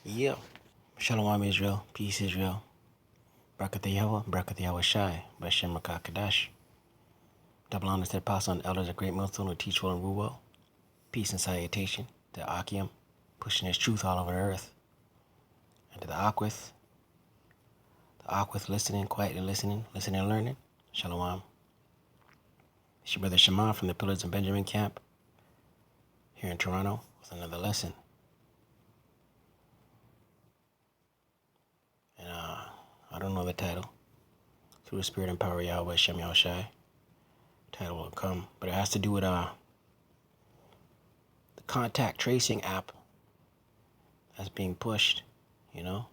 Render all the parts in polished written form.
Yeah. Shalom Israel. Peace Israel. Barakatha YaHaWah. Barakatha YaHaWaShi. BaHaSham Qadash. Double honors to the apostle and elders of Great Millstone who teach well and rule well. Peace and salutation to Akim, pushing his truth all over the earth. And to the Aquith. The Aquith listening, quietly listening and learning. Shalom. It's your brother Shema from the Pillars of Benjamin camp here in Toronto with another lesson. And I don't know the title. Through the Spirit and Power of Yahweh, Shem YaHaWaShi. Title will come. But it has to do with the contact tracing app that's being pushed, you know.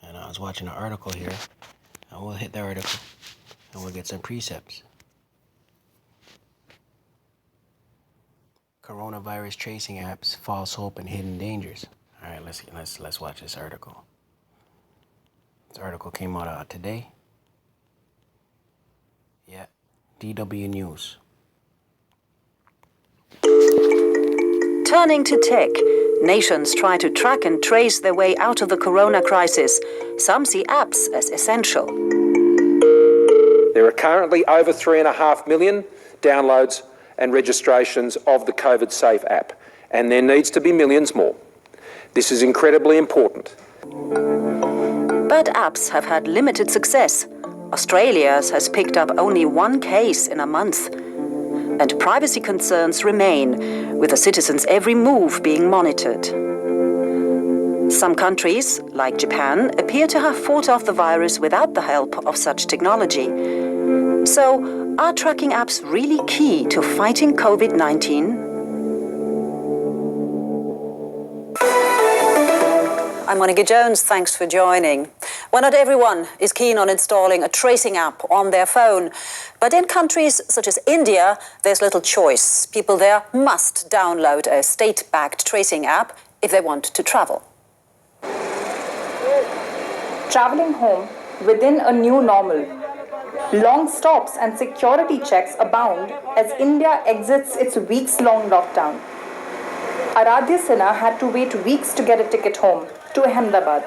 And I was watching an article here. And we'll hit the article and we'll get some precepts. Coronavirus tracing apps, false hope and hidden dangers. All right, let's watch this article. This article came out today. Yeah, DW News. Turning to tech, nations try to track and trace their way out of the corona crisis. Some see apps as essential. There are currently over 3.5 million downloads and registrations of the COVID Safe app, and there needs to be millions more. This is incredibly important. But apps have had limited success. Australia's has picked up only one case in a month. And privacy concerns remain, with the citizens' every move being monitored. Some countries, like Japan, appear to have fought off the virus without the help of such technology. So, are tracking apps really key to fighting COVID-19? I'm Monica Jones, thanks for joining. Well, not everyone is keen on installing a tracing app on their phone. But in countries such as India, there's little choice. People there must download a state-backed tracing app if they want to travel. Traveling home within a new normal. Long stops and security checks abound as India exits its weeks-long lockdown. Aradhya Sinha had to wait weeks to get a ticket home to Ahmedabad.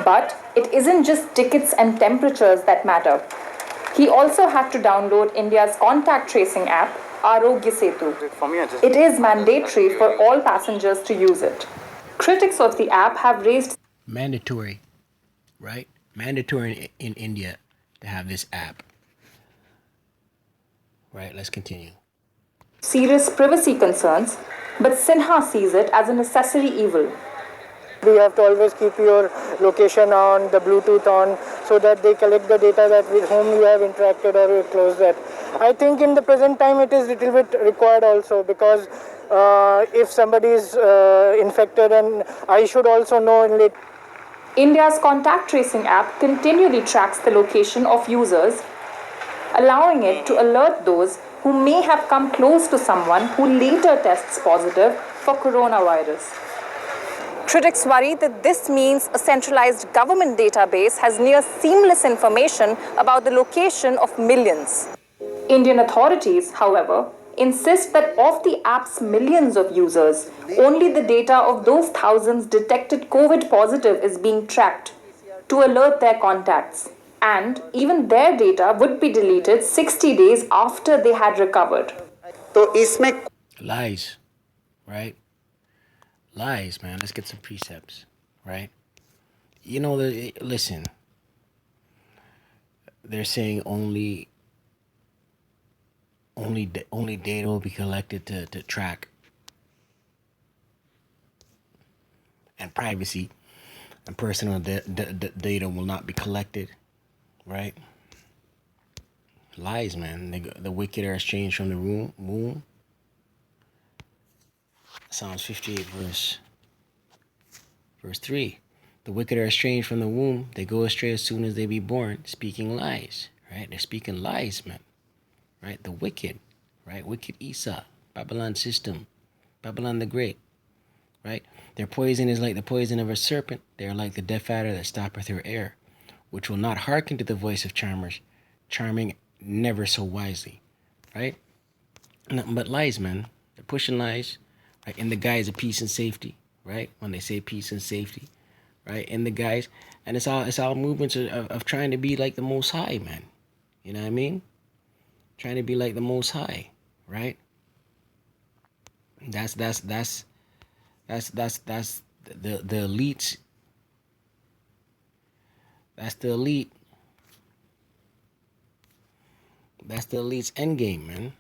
But it isn't just tickets and temperatures that matter. He also had to download India's contact tracing app, Arogya Setu. It is mandatory for all passengers to use it. Critics of the app have raised... Mandatory, right? Mandatory in India to have this app. Right, let's continue. ...serious privacy concerns, but Sinha sees it as a necessary evil. You have to always keep your location on, the Bluetooth on, so that they collect the data that with whom you have interacted or close that. I think in the present time it is a little bit required also, because if somebody is infected, and I should also know in late. India's contact tracing app continually tracks the location of users, allowing it to alert those who may have come close to someone who later tests positive for coronavirus. Critics worry that this means a centralized government database has near seamless information about the location of millions. Indian authorities, however, insist that of the app's millions of users, only the data of those thousands detected COVID positive is being tracked to alert their contacts. And even their data would be deleted 60 days after they had recovered. Lies, right? Lies, man. Let's get some precepts, right? You know, listen. They're saying only data will be collected to track, and privacy and personal data will not be collected, right? Lies, man. The wicked are estranged from the womb. Psalms 58, verse 3. The wicked are estranged from the womb. They go astray as soon as they be born, speaking lies, right? They're speaking lies, man, right? The wicked, right? Wicked Esau, Babylon system, Babylon the Great, right? Their poison is like the poison of a serpent. They are like the deaf adder that stoppeth her ear, which will not hearken to the voice of charmers, charming never so wisely, right? Nothing but lies, man. They're pushing lies. In the guise of peace and safety, right? When they say peace and safety, right? And the guys, and it's all movements of trying to be like the Most High, man. You know what I mean? Trying to be like the Most High, right? That's the elites. That's the elite. That's the elite's end game, man.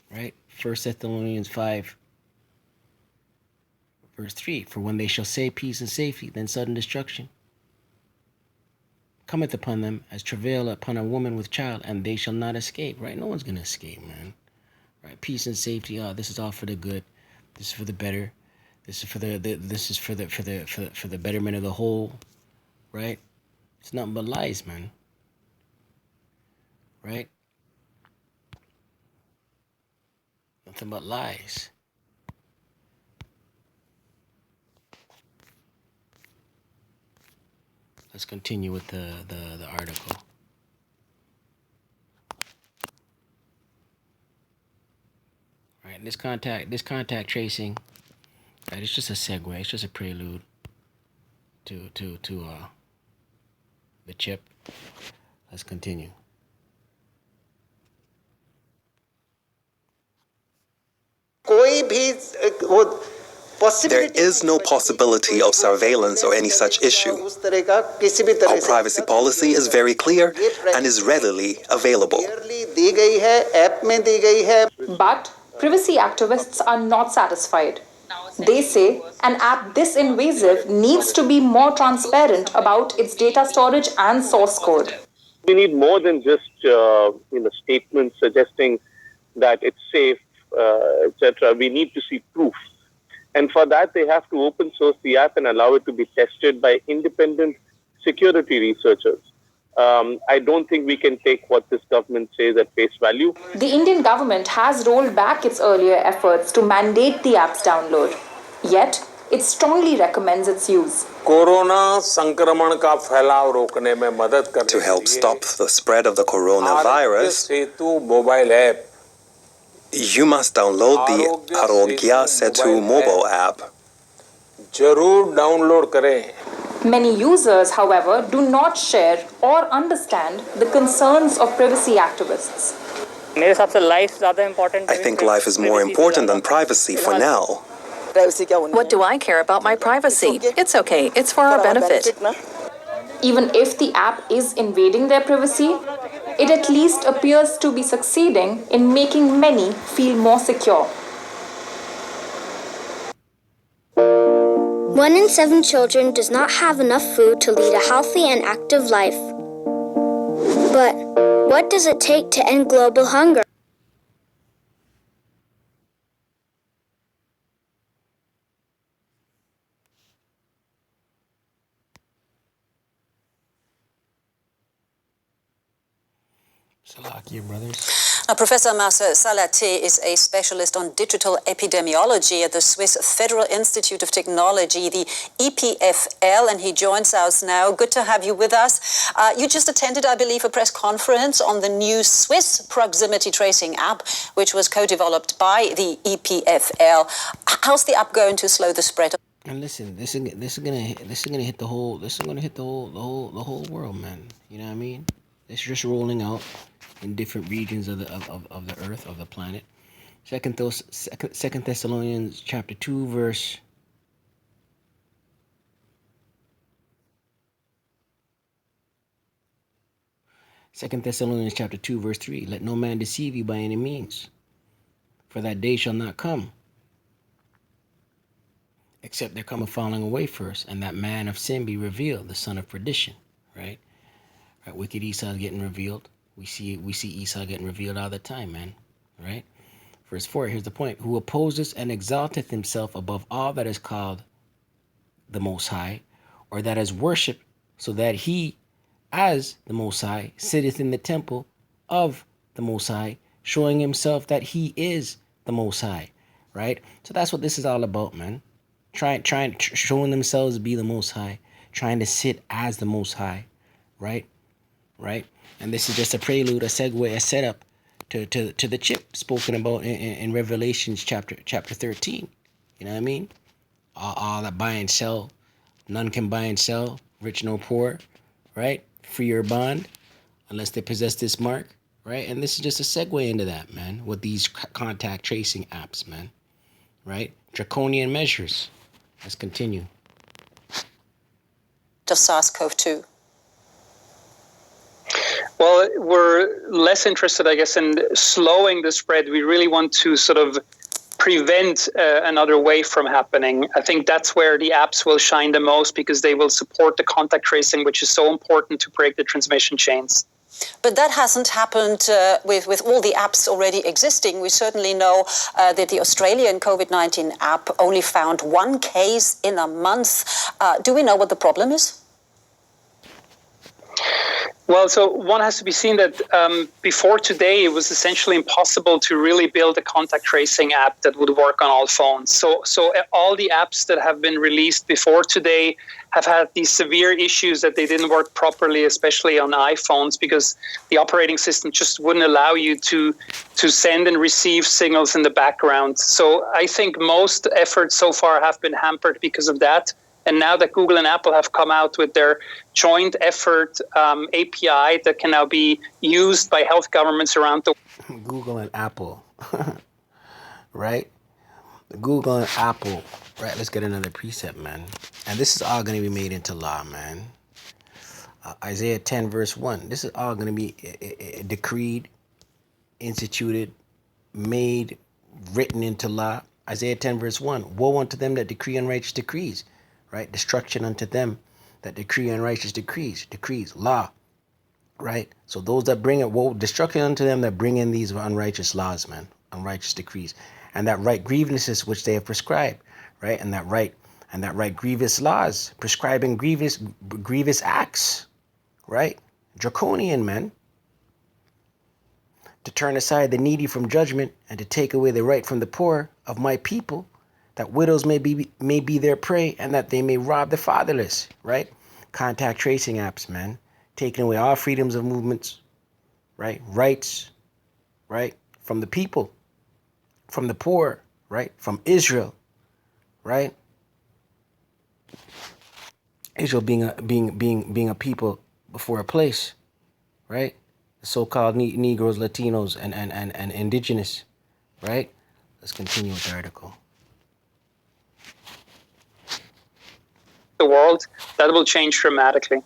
Right? 1 Thessalonians 5, verse 3. For when they shall say peace and safety, then sudden destruction cometh upon them as travail upon a woman with child, and they shall not escape. Right? No one's gonna escape, man. Right? Peace and safety. Oh, this is all for the good. This is for the better. This is for the betterment of the whole. Right? It's nothing but lies, man. Right? Nothing but lies. Let's continue with the article. Right, this contact tracing, right, it's just a segue, it's just a prelude to the chip. Let's continue. There is no possibility of surveillance or any such issue. Our privacy policy is very clear and is readily available. But privacy activists are not satisfied. They say an app this invasive needs to be more transparent about its data storage and source code. We need more than just statements suggesting that it's safe, etc. We need to see proof. And for that, they have to open source the app and allow it to be tested by independent security researchers. I don't think we can take what this government says at face value. The Indian government has rolled back its earlier efforts to mandate the app's download. Yet, it strongly recommends its use. To help stop the spread of the coronavirus, you must download the Arogya Setu mobile app. Many users, however, do not share or understand the concerns of privacy activists. I think life is more important than privacy for now. What do I care about my privacy? It's okay. It's for our benefit. Even if the app is invading their privacy, it at least appears to be succeeding in making many feel more secure. 1 in 7 children does not have enough food to lead a healthy and active life. But what does it take to end global hunger? Salakia, brothers. Now, Professor Masa Salate is a specialist on digital epidemiology at the Swiss Federal Institute of Technology, the EPFL, and he joins us now. Good to have you with us. You just attended, I believe, a press conference on the new Swiss proximity tracing app, which was co-developed by the EPFL. How's the app going to slow the spread? And listen, this is gonna hit the whole world, man. You know what I mean? It's just rolling out in different regions of the earth, of the planet. Second Thessalonians chapter 2 verse 2 Thessalonians chapter 2 verse 3. Let no man deceive you by any means, for that day shall not come, except there come a falling away first, and that man of sin be revealed, the son of perdition. Right? Wicked Esau is getting revealed. We see Esau getting revealed all the time, man. Right? Verse 4, here's the point. Who opposes and exalteth himself above all that is called the Most High, or that is worshipped, so that he, as the Most High, sitteth in the temple of the Most High, showing himself that he is the Most High. Right? So that's what this is all about, man. Showing themselves to be the Most High, trying to sit as the Most High. Right? And this is just a prelude, a segue, a setup to the chip spoken about in Revelations chapter 13. You know what I mean? all that buy and sell. None can buy and sell, rich nor poor, right? Free or bond, unless they possess this mark, right? And this is just a segue into that, man, with these contact tracing apps, man, right? Draconian measures. Let's continue. Of SARS-CoV-2? Well, we're less interested, I guess, in slowing the spread. We really want to sort of prevent another wave from happening. I think that's where the apps will shine the most, because they will support the contact tracing, which is so important to break the transmission chains. But that hasn't happened with all the apps already existing. We certainly know that the Australian COVID-19 app only found one case in a month. Do we know what the problem is? Well, so one has to be seen that before today, it was essentially impossible to really build a contact tracing app that would work on all phones. So all the apps that have been released before today have had these severe issues that they didn't work properly, especially on iPhones, because the operating system just wouldn't allow you to send and receive signals in the background. So I think most efforts so far have been hampered because of that. And now that Google and Apple have come out with their joint effort API that can now be used by health governments around the world. Google and Apple, right? Google and Apple, right? Let's get another precept, man. And this is all going to be made into law, man. Isaiah 10, verse 1. This is all going to be decreed, instituted, made, written into law. Isaiah 10, verse 1. Woe unto them that decree unrighteous decrees. Right? Destruction unto them that decree unrighteous decrees, law, right? So those that bring it, woe, destruction unto them that bring in these unrighteous laws, man, unrighteous decrees, and that right grievances which they have prescribed, right? And that right grievous laws, prescribing grievous acts, right? Draconian, man. To turn aside the needy from judgment and to take away the right from the poor of my people, that widows may be their prey, and that they may rob the fatherless, right? Contact tracing apps, man. Taking away all freedoms of movements, right? Rights, right? From the people, from the poor, right? From Israel, right? Israel being a people before a place, right? The so-called Negroes, Latinos, and indigenous, right? Let's continue with the article. The world, that will change dramatically.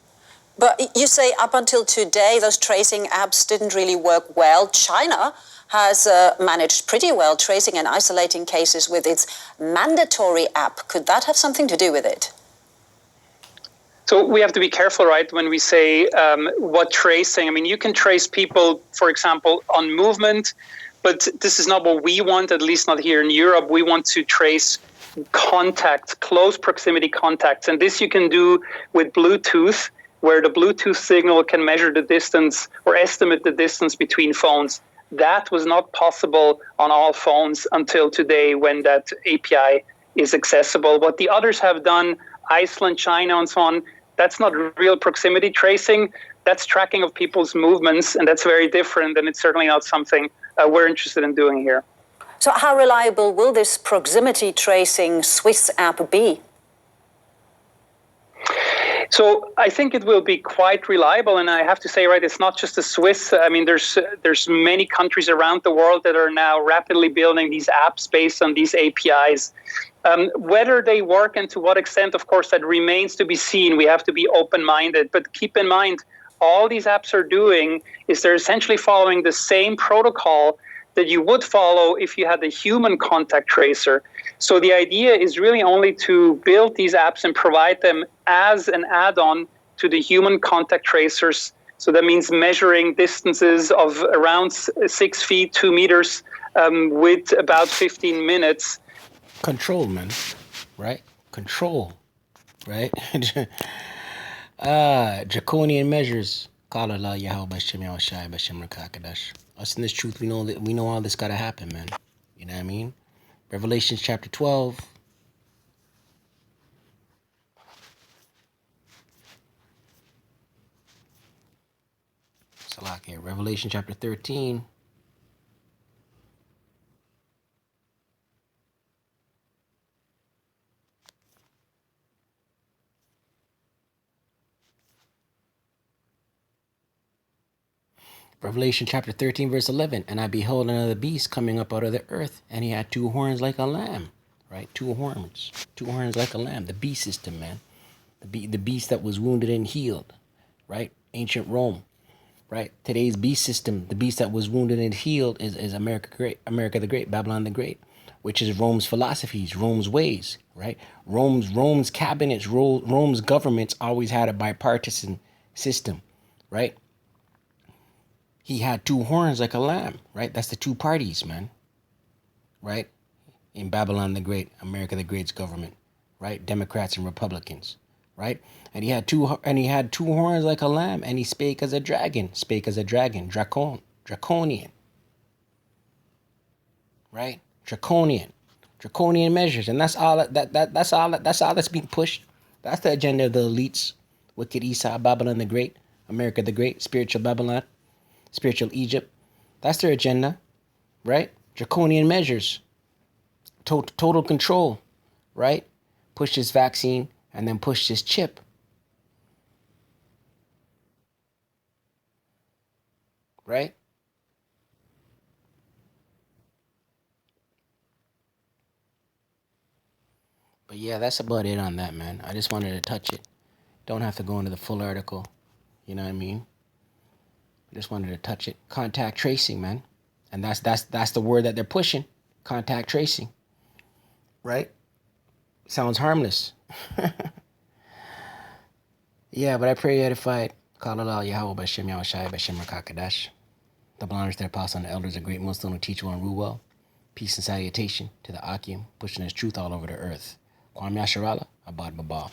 But you say up until today, those tracing apps didn't really work well. China has managed pretty well tracing and isolating cases with its mandatory app. Could that have something to do with it? So we have to be careful, right, when we say what tracing. I mean, you can trace people, for example, on movement, but this is not what we want, at least not here in Europe. We want to trace contacts, close proximity contacts. And this you can do with Bluetooth, where the Bluetooth signal can measure the distance or estimate the distance between phones. That was not possible on all phones until today, when that API is accessible. What the others have done, Iceland, China, and so on, that's not real proximity tracing. That's tracking of people's movements, and that's very different, and it's certainly not something we're interested in doing here. So how reliable will this proximity tracing Swiss app be? So I think it will be quite reliable, and I have to say, right, it's not just the Swiss. I mean, there's many countries around the world that are now rapidly building these apps based on these APIs. Whether they work and to what extent, of course, that remains to be seen. We have to be open-minded, but keep in mind, all these apps are doing is they're essentially following the same protocol that you would follow if you had a human contact tracer. So the idea is really only to build these apps and provide them as an add-on to the human contact tracers. So that means measuring distances of around 6 feet, 2 meters, with about 15 minutes. Control, man, right? Control, right? Draconian measures. Call Allah, YaHaWah, YaHaWaShi, Qadash. Us in this truth, we know all this got to happen, man. You know what I mean? Revelation chapter 12. Salak here. Revelation chapter 13. Revelation chapter 13, verse 11. And I beheld another beast coming up out of the earth, and he had two horns like a lamb. Right? Two horns like a lamb. The beast system, man. The beast that was wounded and healed. Right? Ancient Rome. Right? Today's beast system, the beast that was wounded and healed is America the Great, Babylon the Great, which is Rome's philosophies, Rome's ways, right? Rome's cabinets, Rome's governments always had a bipartisan system, right? He had two horns like a lamb, right? That's the two parties, man, right? In Babylon the Great, America the Great's government, right? Democrats and Republicans, right? And he had two horns like a lamb, and he spake as a dragon, draconian, right? Draconian measures, and that's all that's being pushed. That's the agenda of the elites, wicked Esau, Babylon the Great, America the Great, spiritual Babylon, spiritual Egypt. That's their agenda, right? Draconian measures, total control, right? Push this vaccine and then push this chip. Right? But yeah, that's about it on that, man. I just wanted to touch it. Don't have to go into the full article. You know what I mean? I just wanted to touch it. Contact tracing, man. And that's the word that they're pushing. Contact tracing. Right? Sounds harmless. Yeah, but I pray you edified. Call Allah, YaHaWah, BaHaSham, YaHaWaShi, BaHaSham, Qadash. Double honors to the apostle and the elders, a great Muslim who teach well and rule well. Peace and salutation to the Akim, pushing his truth all over the earth. Kwam Yasharala, Abad Babal.